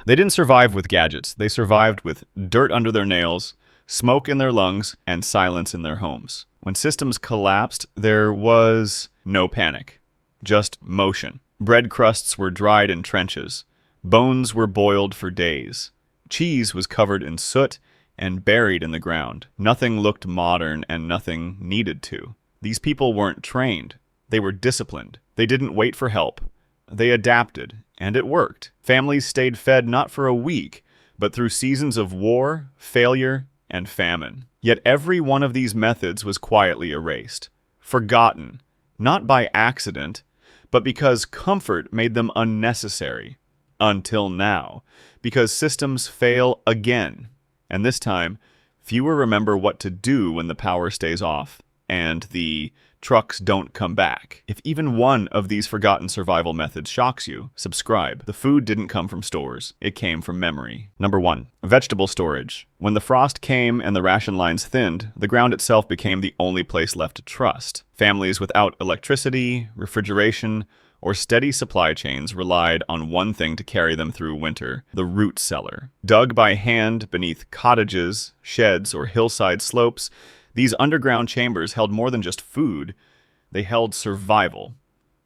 They didn't survive with gadgets. They survived with dirt under their nails, smoke in their lungs, and silence in their homes. When systems collapsed, there was no panic, just motion. Bread crusts were dried in trenches. Bones were boiled for days. Cheese was covered in soot and buried in the ground. Nothing looked modern and nothing needed to. These people weren't trained. They were disciplined. They didn't wait for help. They adapted, and it worked. Families stayed fed not for a week, but through seasons of war, failure, and famine. Yet every one of these methods was quietly erased, forgotten, not by accident, but because comfort made them unnecessary. Until now, because systems fail again. And this time, fewer remember what to do when the power stays off and the trucks don't come back. If even one of these forgotten survival methods shocks you, subscribe. The food didn't come from stores. It came from memory. Number 1. Vegetable storage. When the frost came and the ration lines thinned, the ground itself became the only place left to trust. Families without electricity, refrigeration, or steady supply chains relied on one thing to carry them through winter: the root cellar. Dug by hand beneath cottages, sheds, or hillside slopes, these underground chambers held more than just food. They held survival.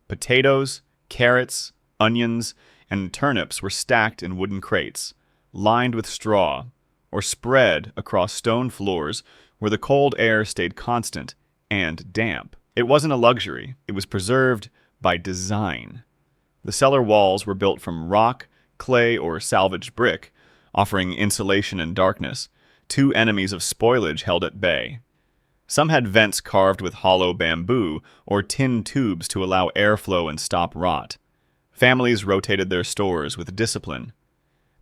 Potatoes, carrots, onions, and turnips were stacked in wooden crates, lined with straw, or spread across stone floors where the cold air stayed constant and damp. It wasn't a luxury. It was preserved by design. The cellar walls were built from rock, clay, or salvaged brick, offering insulation and darkness, two enemies of spoilage held at bay. Some had vents carved with hollow bamboo or tin tubes to allow airflow and stop rot. Families rotated their stores with discipline.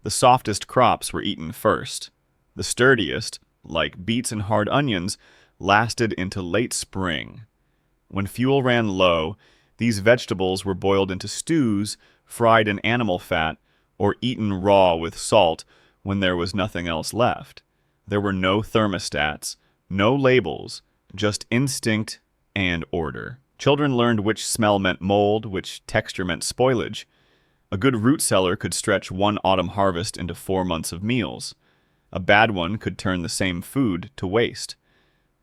The softest crops were eaten first. The sturdiest, like beets and hard onions, lasted into late spring. When fuel ran low, these vegetables were boiled into stews, fried in animal fat, or eaten raw with salt when there was nothing else left. There were no thermostats, no labels, just instinct and order. Children learned which smell meant mold, which texture meant spoilage. A good root cellar could stretch one autumn harvest into 4 months of meals. A bad one could turn the same food to waste.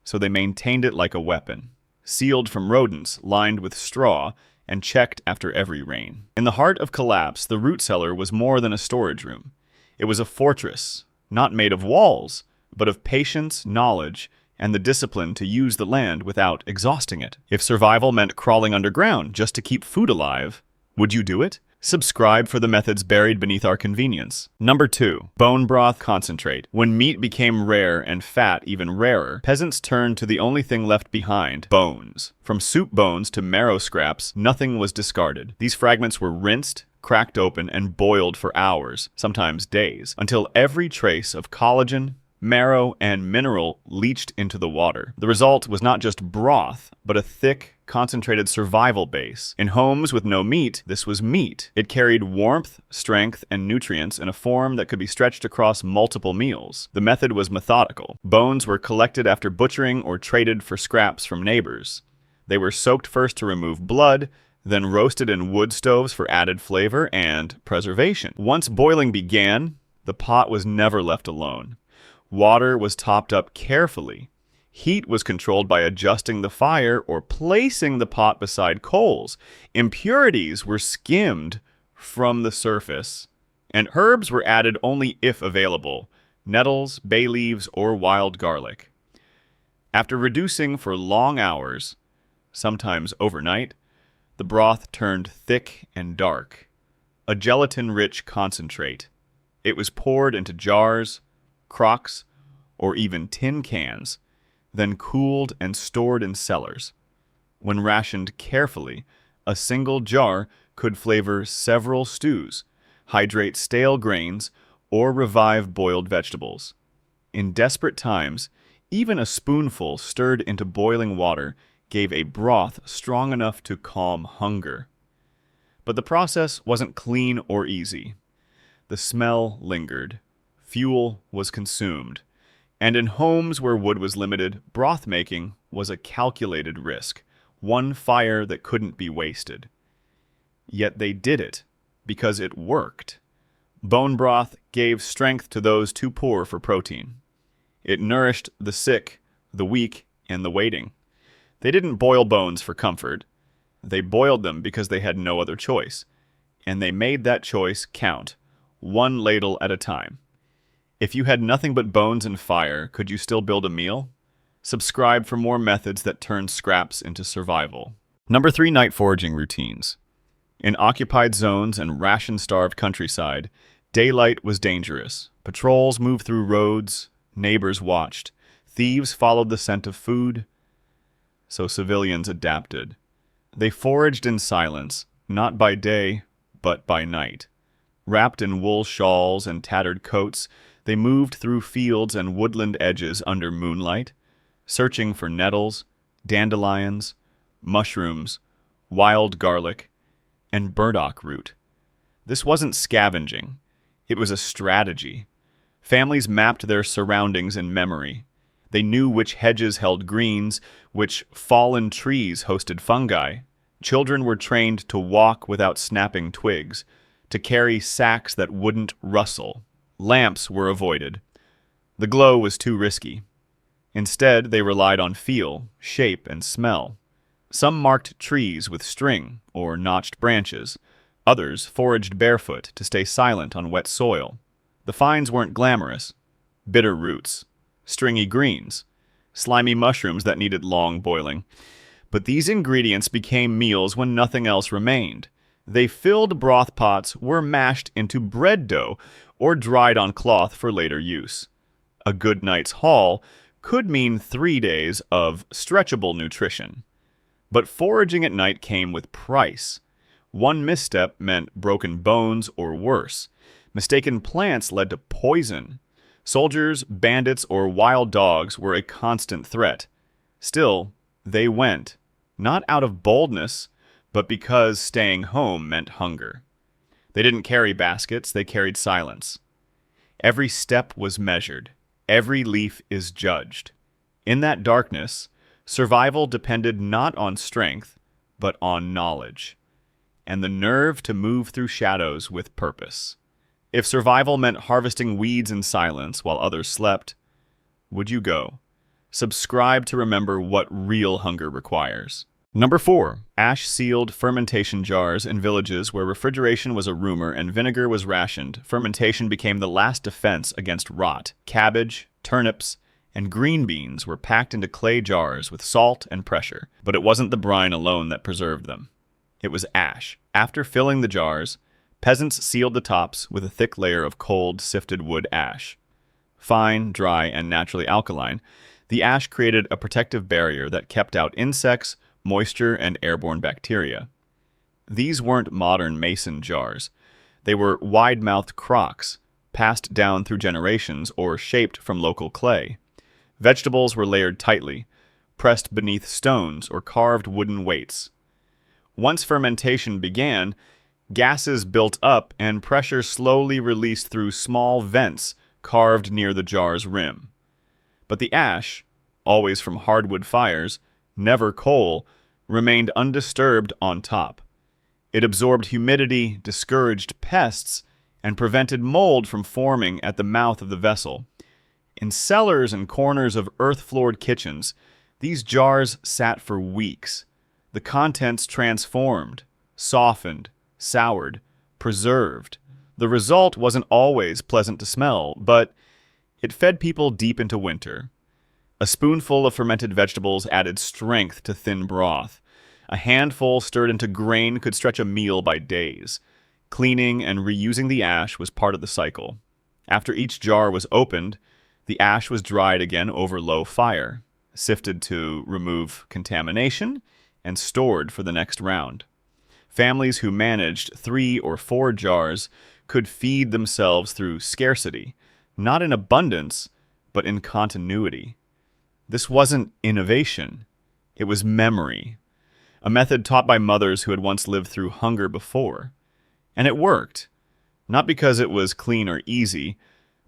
So they maintained it like a weapon, sealed from rodents, lined with straw, and checked after every rain. In the heart of collapse, the root cellar was more than a storage room. It was a fortress, not made of walls, but of patience, knowledge, and the discipline to use the land without exhausting it. If survival meant crawling underground just to keep food alive, would you do it? Subscribe for the methods buried beneath our convenience. Number 2. Bone broth concentrate. When meat became rare and fat even rarer, peasants turned to the only thing left behind: bones. From soup bones to marrow scraps, nothing was discarded. These fragments were rinsed, cracked open, and boiled for hours, sometimes days, until every trace of collagen, marrow, and mineral leached into the water. The result was not just broth, but a thick, concentrated survival base. In homes with no meat, this was meat. It carried warmth, strength, and nutrients in a form that could be stretched across multiple meals. The method was methodical. Bones were collected after butchering or traded for scraps from neighbors. They were soaked first to remove blood, then roasted in wood stoves for added flavor and preservation. Once boiling began, the pot was never left alone. Water was topped up carefully. Heat was controlled by adjusting the fire or placing the pot beside coals. Impurities were skimmed from the surface, and herbs were added only if available: nettles, bay leaves, or wild garlic. After reducing for long hours, sometimes overnight, the broth turned thick and dark, a gelatin-rich concentrate. It was poured into jars, crocks, or even tin cans, then cooled and stored in cellars. When rationed carefully, a single jar could flavor several stews, hydrate stale grains, or revive boiled vegetables. In desperate times, even a spoonful stirred into boiling water gave a broth strong enough to calm hunger. But the process wasn't clean or easy. The smell lingered. Fuel was consumed, and in homes where wood was limited, broth making was a calculated risk, one fire that couldn't be wasted. Yet they did it because it worked. Bone broth gave strength to those too poor for protein. It nourished the sick, the weak, and the waiting. They didn't boil bones for comfort. They boiled them because they had no other choice. And they made that choice count, one ladle at a time. If you had nothing but bones and fire, could you still build a meal? Subscribe for more methods that turn scraps into survival. Number 3, night foraging routines. In occupied zones and ration-starved countryside, daylight was dangerous. Patrols moved through roads, neighbors watched, thieves followed the scent of food, so civilians adapted. They foraged in silence, not by day, but by night. Wrapped in wool shawls and tattered coats, they moved through fields and woodland edges under moonlight, searching for nettles, dandelions, mushrooms, wild garlic, and burdock root. This wasn't scavenging. It was a strategy. Families mapped their surroundings in memory. They knew which hedges held greens, which fallen trees hosted fungi. Children were trained to walk without snapping twigs, to carry sacks that wouldn't rustle. Lamps were avoided. The glow was too risky. Instead, they relied on feel, shape, and smell. Some marked trees with string or notched branches. Others foraged barefoot to stay silent on wet soil. The finds weren't glamorous. Bitter roots, stringy greens, slimy mushrooms that needed long boiling. But these ingredients became meals when nothing else remained. They filled broth pots, were mashed into bread dough, or dried on cloth for later use. A good night's haul could mean 3 days of stretchable nutrition. But foraging at night came with price. One misstep meant broken bones or worse. Mistaken plants led to poison. Soldiers, bandits, or wild dogs were a constant threat. Still, they went, not out of boldness, but because staying home meant hunger. They didn't carry baskets, they carried silence. Every step was measured. Every leaf is judged. In that darkness, survival depended not on strength, but on knowledge, and the nerve to move through shadows with purpose. If survival meant harvesting weeds in silence while others slept, would you go? Subscribe to remember what real hunger requires. Number 4, ash-sealed fermentation jars in villages where refrigeration was a rumor and vinegar was rationed. Fermentation became the last defense against rot. Cabbage, turnips, and green beans were packed into clay jars with salt and pressure. But it wasn't the brine alone that preserved them. It was ash. After filling the jars, peasants sealed the tops with a thick layer of cold, sifted wood ash. Fine, dry, and naturally alkaline, the ash created a protective barrier that kept out insects, moisture, and airborne bacteria. These weren't modern mason jars. They were wide-mouthed crocks, passed down through generations or shaped from local clay. Vegetables were layered tightly, pressed beneath stones or carved wooden weights. Once fermentation began, gases built up and pressure slowly released through small vents carved near the jar's rim. But the ash, always from hardwood fires, never coal, remained undisturbed on top. It absorbed humidity, discouraged pests, and prevented mold from forming at the mouth of the vessel. In cellars and corners of earth-floored kitchens, these jars sat for weeks. The contents transformed, softened, soured, preserved. The result wasn't always pleasant to smell, but it fed people deep into winter. A spoonful of fermented vegetables added strength to thin broth. A handful stirred into grain could stretch a meal by days. Cleaning and reusing the ash was part of the cycle. After each jar was opened, the ash was dried again over low fire, sifted to remove contamination, and stored for the next round. Families who managed 3 or 4 jars could feed themselves through scarcity, not in abundance, but in continuity. This wasn't innovation. It was memory, a method taught by mothers who had once lived through hunger before. And it worked, not because it was clean or easy,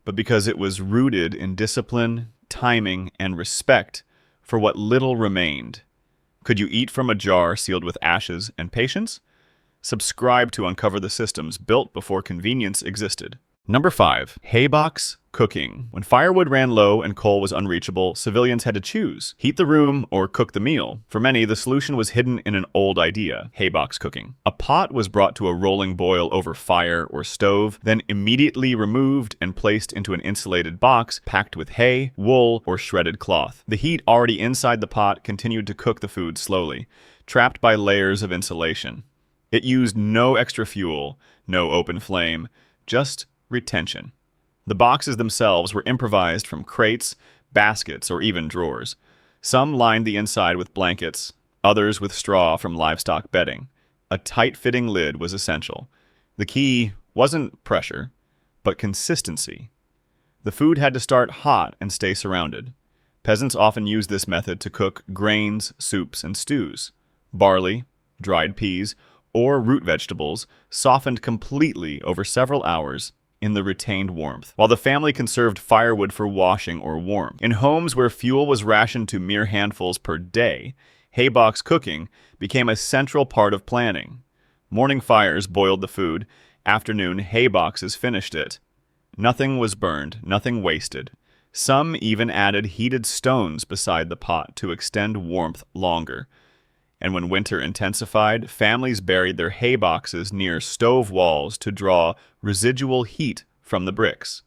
but because it was rooted in discipline, timing, and respect for what little remained. Could you eat from a jar sealed with ashes and patience? Subscribe to uncover the systems built before convenience existed. Number 5. Haybox cooking. When firewood ran low and coal was unreachable, civilians had to choose: heat the room or cook the meal. For many, the solution was hidden in an old idea: haybox cooking. A pot was brought to a rolling boil over fire or stove, then immediately removed and placed into an insulated box packed with hay, wool, or shredded cloth. The heat already inside the pot continued to cook the food slowly, trapped by layers of insulation. It used no extra fuel, no open flame, just retention. The boxes themselves were improvised from crates, baskets, or even drawers. Some lined the inside with blankets, others with straw from livestock bedding. A tight-fitting lid was essential. The key wasn't pressure, but consistency. The food had to start hot and stay surrounded. Peasants often used this method to cook grains, soups, and stews. Barley, dried peas, or root vegetables softened completely over several hours in the retained warmth, while the family conserved firewood for washing or warmth. In homes where fuel was rationed to mere handfuls per day, haybox cooking became a central part of planning. Morning fires boiled the food, afternoon hayboxes finished it. Nothing was burned, nothing wasted. Some even added heated stones beside the pot to extend warmth longer. And when winter intensified, families buried their hayboxes near stove walls to draw residual heat from the bricks.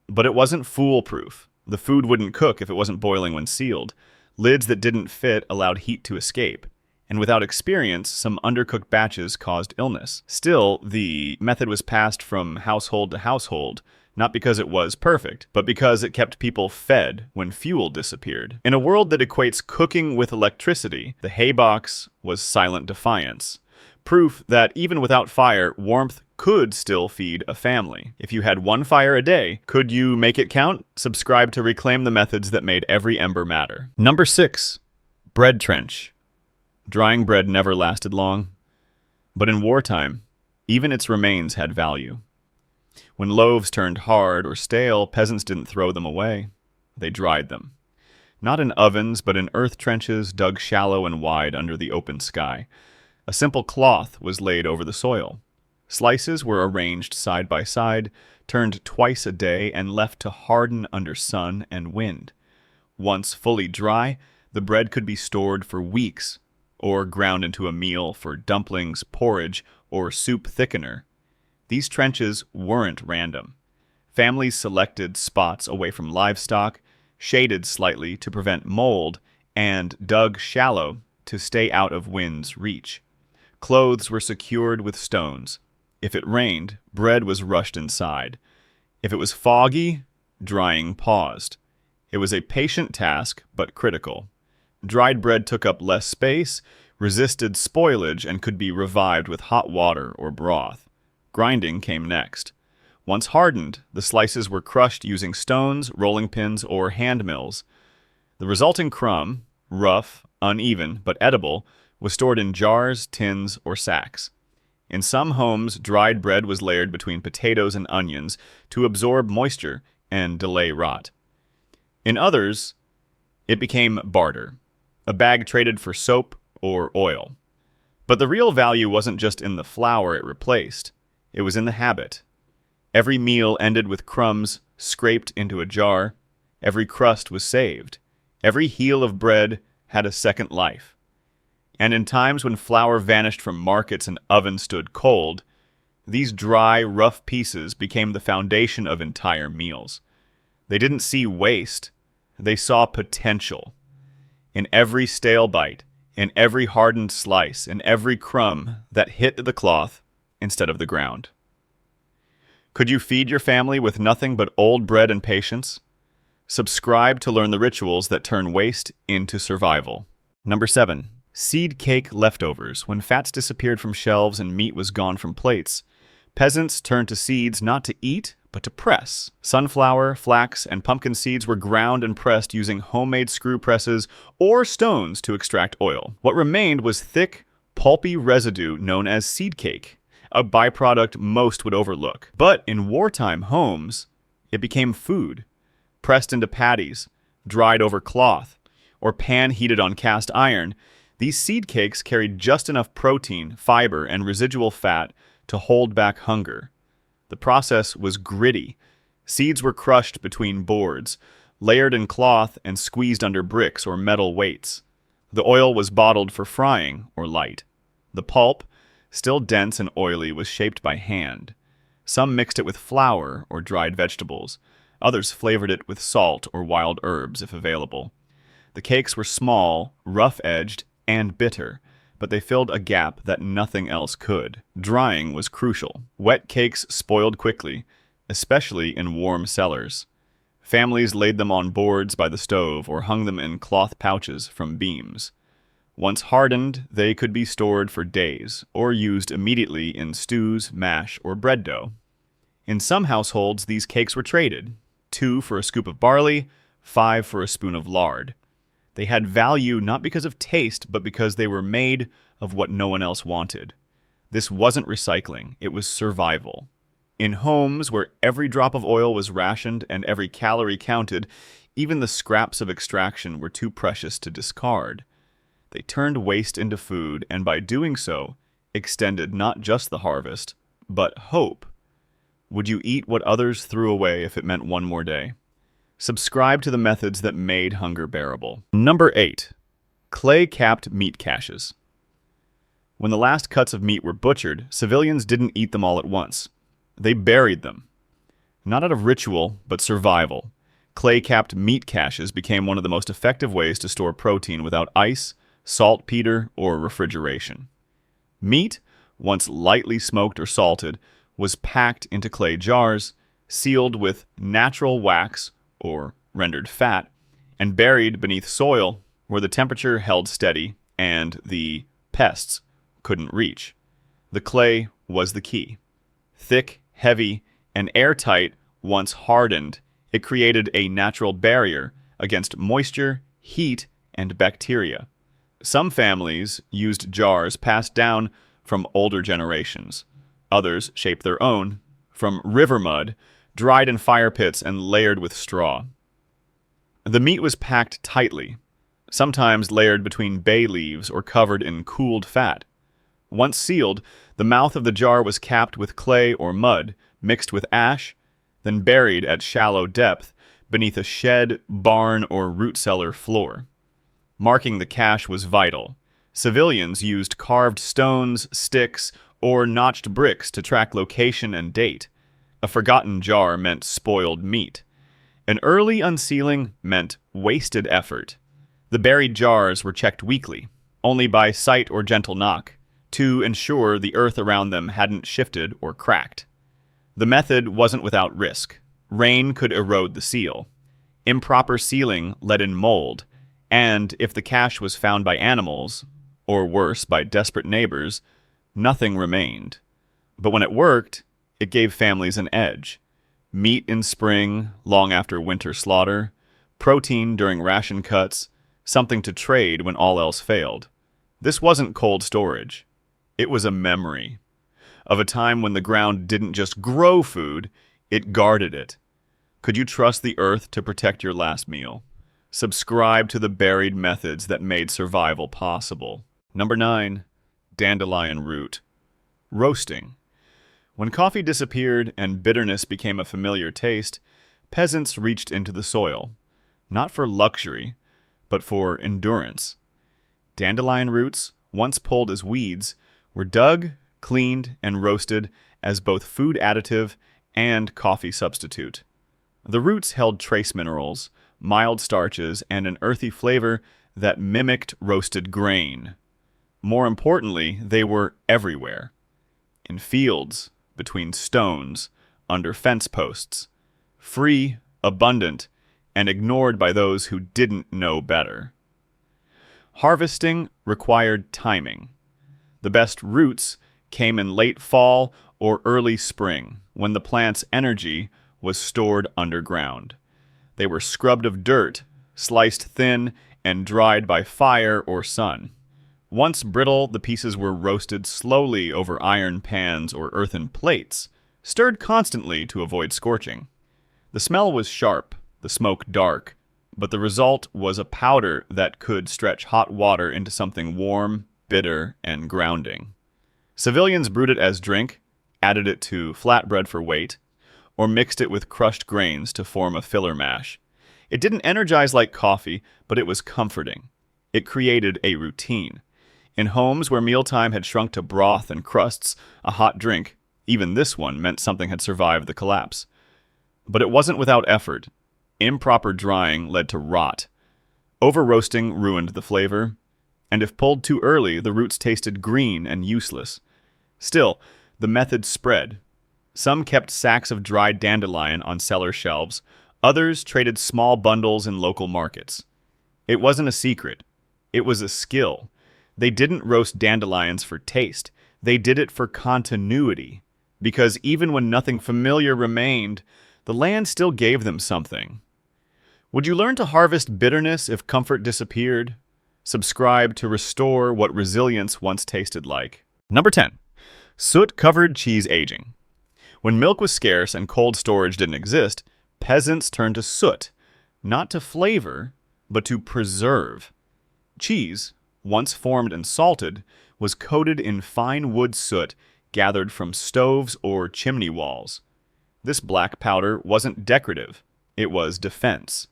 But it wasn't foolproof. The food wouldn't cook if it wasn't boiling when sealed. Lids that didn't fit allowed heat to escape. And without experience, some undercooked batches caused illness. Still, the method was passed from household to household, not because it was perfect, but because it kept people fed when fuel disappeared. In a world that equates cooking with electricity, the haybox was silent defiance. Proof that even without fire, warmth could still feed a family. If you had one fire a day, could you make it count? Subscribe to reclaim the methods that made every ember matter. Number 6. Bread trench. Drying bread never lasted long, but in wartime, even its remains had value. When loaves turned hard or stale, peasants didn't throw them away. They dried them. Not in ovens, but in earth trenches dug shallow and wide under the open sky. A simple cloth was laid over the soil. Slices were arranged side by side, turned twice a day, and left to harden under sun and wind. Once fully dry, the bread could be stored for weeks, or ground into a meal for dumplings, porridge, or soup thickener. These trenches weren't random. Families selected spots away from livestock, shaded slightly to prevent mold, and dug shallow to stay out of wind's reach. Clothes were secured with stones. If it rained, bread was rushed inside. If it was foggy, drying paused. It was a patient task, but critical. Dried bread took up less space, resisted spoilage, and could be revived with hot water or broth. Grinding came next. Once hardened, the slices were crushed using stones, rolling pins, or hand mills. The resulting crumb, rough, uneven, but edible, was stored in jars, tins, or sacks. In some homes, dried bread was layered between potatoes and onions to absorb moisture and delay rot. In others, it became barter, a bag traded for soap or oil. But the real value wasn't just in the flour it replaced. It was in the habit. Every meal ended with crumbs scraped into a jar. Every crust was saved. Every heel of bread had a second life. And in times when flour vanished from markets and ovens stood cold, these dry, rough pieces became the foundation of entire meals. They didn't see waste. They saw potential. In every stale bite, in every hardened slice, in every crumb that hit the cloth instead of the ground. Could you feed your family with nothing but old bread and patience? Subscribe to learn the rituals that turn waste into survival. Number 7. Seed cake leftovers. When fats disappeared from shelves and meat was gone from plates, peasants turned to seeds not to eat, but to press. Sunflower, flax, and pumpkin seeds were ground and pressed using homemade screw presses or stones to extract oil. What remained was thick, pulpy residue known as seed cake, a byproduct most would overlook. But in wartime homes, it became food, pressed into patties, dried over cloth, or pan-heated on cast iron. These seed cakes carried just enough protein, fiber, and residual fat to hold back hunger. The process was gritty. Seeds were crushed between boards, layered in cloth and squeezed under bricks or metal weights. The oil was bottled for frying or light. The pulp, still dense and oily, was shaped by hand. Some mixed it with flour or dried vegetables. Others flavored it with salt or wild herbs if available. The cakes were small, rough-edged, and bitter, but they filled a gap that nothing else could. Drying was crucial. Wet cakes spoiled quickly, especially in warm cellars. Families laid them on boards by the stove or hung them in cloth pouches from beams. Once hardened, they could be stored for days or used immediately in stews, mash, or bread dough. In some households, these cakes were traded: 2 for a scoop of barley, 5 for a spoon of lard. They had value not because of taste, but because they were made of what no one else wanted. This wasn't recycling, it was survival. In homes where every drop of oil was rationed and every calorie counted, even the scraps of extraction were too precious to discard. They turned waste into food, and by doing so, extended not just the harvest, but hope. Would you eat what others threw away if it meant one more day? Subscribe to the methods that made hunger bearable. Number 8. Clay-capped meat caches. When the last cuts of meat were butchered, civilians didn't eat them all at once. They buried them. Not out of ritual, but survival. Clay-capped meat caches became one of the most effective ways to store protein without ice, saltpeter, or refrigeration. Meat, once lightly smoked or salted, was packed into clay jars, sealed with natural wax or rendered fat, and buried beneath soil where the temperature held steady and the pests couldn't reach. The clay was the key. Thick, heavy, and airtight, once hardened, it created a natural barrier against moisture, heat, and bacteria. Some families used jars passed down from older generations. Others shaped their own from river mud, dried in fire pits and layered with straw. The meat was packed tightly, sometimes layered between bay leaves or covered in cooled fat. Once sealed, the mouth of the jar was capped with clay or mud, mixed with ash, then buried at shallow depth beneath a shed, barn, or root cellar floor. Marking the cache was vital. Civilians used carved stones, sticks, or notched bricks to track location and date. A forgotten jar meant spoiled meat. An early unsealing meant wasted effort. The buried jars were checked weekly, only by sight or gentle knock, to ensure the earth around them hadn't shifted or cracked. The method wasn't without risk. Rain could erode the seal. Improper sealing let in mold, and if the cache was found by animals, or worse, by desperate neighbors, nothing remained. But when it worked, it gave families an edge. Meat in spring, long after winter slaughter, protein during ration cuts, something to trade when all else failed. This wasn't cold storage. It was a memory of a time when the ground didn't just grow food, it guarded it. Could you trust the earth to protect your last meal? Subscribe to the buried methods that made survival possible. Number 9. Dandelion root. Roasting. When coffee disappeared and bitterness became a familiar taste, peasants reached into the soil, not for luxury, but for endurance. Dandelion roots, once pulled as weeds, were dug, cleaned, and roasted as both food additive and coffee substitute. The roots held trace minerals, mild starches, and an earthy flavor that mimicked roasted grain. More importantly, they were everywhere. In fields, between stones, under fence posts. Free, abundant, and ignored by those who didn't know better. Harvesting required timing. The best roots came in late fall or early spring, when the plant's energy was stored underground. They were scrubbed of dirt, sliced thin, and dried by fire or sun. Once brittle, the pieces were roasted slowly over iron pans or earthen plates, stirred constantly to avoid scorching. The smell was sharp, the smoke dark, but the result was a powder that could stretch hot water into something warm, bitter, and grounding. Civilians brewed it as drink, added it to flatbread for weight, or mixed it with crushed grains to form a filler mash. It didn't energize like coffee, but it was comforting. It created a routine. In homes where mealtime had shrunk to broth and crusts, a hot drink, even this one, meant something had survived the collapse. But it wasn't without effort. Improper drying led to rot. Over-roasting ruined the flavor, and if pulled too early, the roots tasted green and useless. Still, the method spread. Some kept sacks of dried dandelion on cellar shelves. Others traded small bundles in local markets. It wasn't a secret. It was a skill. They didn't roast dandelions for taste. They did it for continuity. Because even when nothing familiar remained, the land still gave them something. Would you learn to harvest bitterness if comfort disappeared? Subscribe to restore what resilience once tasted like. Number 10. Soot-covered cheese aging. When milk was scarce and cold storage didn't exist, peasants turned to soot, not to flavor, but to preserve. Cheese, once formed and salted, was coated in fine wood soot gathered from stoves or chimney walls. This black powder wasn't decorative, it was defense.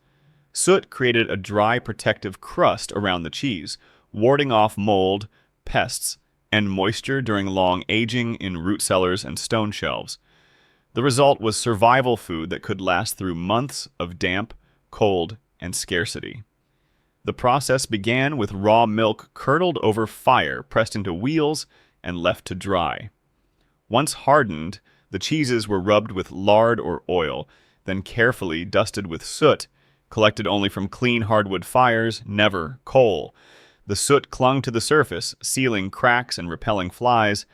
Soot created a dry protective crust around the cheese, warding off mold, pests, and moisture during long aging in root cellars and stone shelves. The result was survival food that could last through months of damp, cold, and scarcity. The process began with raw milk curdled over fire, pressed into wheels, and left to dry. Once hardened, the cheeses were rubbed with lard or oil, then carefully dusted with soot, collected only from clean hardwood fires, never coal. The soot clung to the surface, sealing cracks and repelling flies.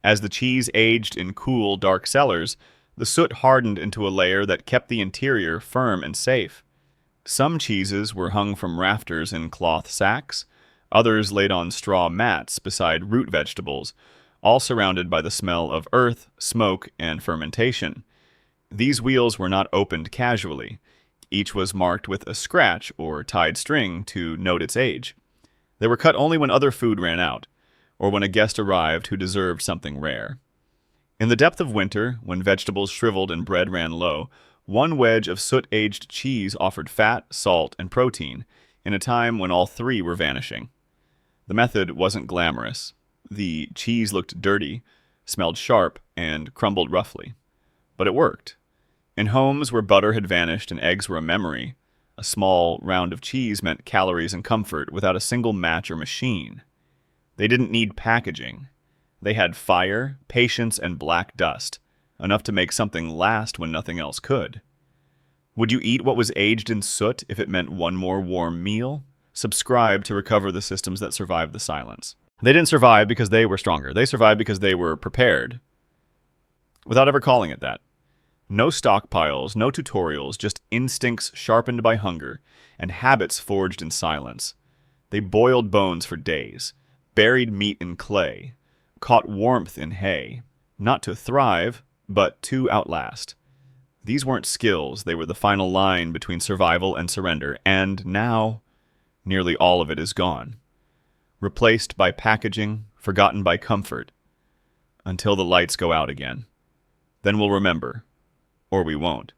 As the cheese aged in cool, dark cellars, the soot hardened into a layer that kept the interior firm and safe. Some cheeses were hung from rafters in cloth sacks, others laid on straw mats beside root vegetables, all surrounded by the smell of earth, smoke, and fermentation. These wheels were not opened casually. Each was marked with a scratch or tied string to note its age. They were cut only when other food ran out, or when a guest arrived who deserved something rare. In the depth of winter, when vegetables shriveled and bread ran low, one wedge of soot-aged cheese offered fat, salt, and protein, in a time when all three were vanishing. The method wasn't glamorous. The cheese looked dirty, smelled sharp, and crumbled roughly. But it worked. In homes where butter had vanished and eggs were a memory, a small round of cheese meant calories and comfort without a single match or machine. They didn't need packaging. They had fire, patience, and black dust, enough to make something last when nothing else could. Would you eat what was aged in soot if it meant one more warm meal? Subscribe to recover the systems that survived the silence. They didn't survive because they were stronger. They survived because they were prepared, without ever calling it that. No stockpiles, no tutorials, just instincts sharpened by hunger and habits forged in silence. They boiled bones for days, buried meat in clay, caught warmth in hay, not to thrive, but to outlast. These weren't skills, they were the final line between survival and surrender, and now, nearly all of it is gone. Replaced by packaging, forgotten by comfort, until the lights go out again. Then we'll remember. Or we won't.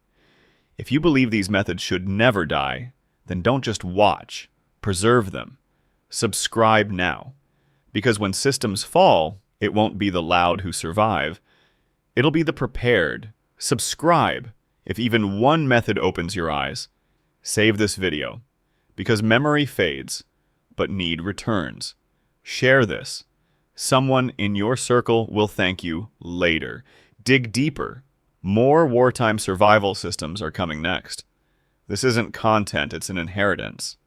If you believe these methods should never die, then don't just watch. Preserve them. Subscribe now. Because when systems fall, it won't be the loud who survive. It'll be the prepared. Subscribe. If even one method opens your eyes, save this video. Because memory fades, but need returns. Share this. Someone in your circle will thank you later. Dig deeper. More wartime survival systems are coming next. This isn't content, it's an inheritance.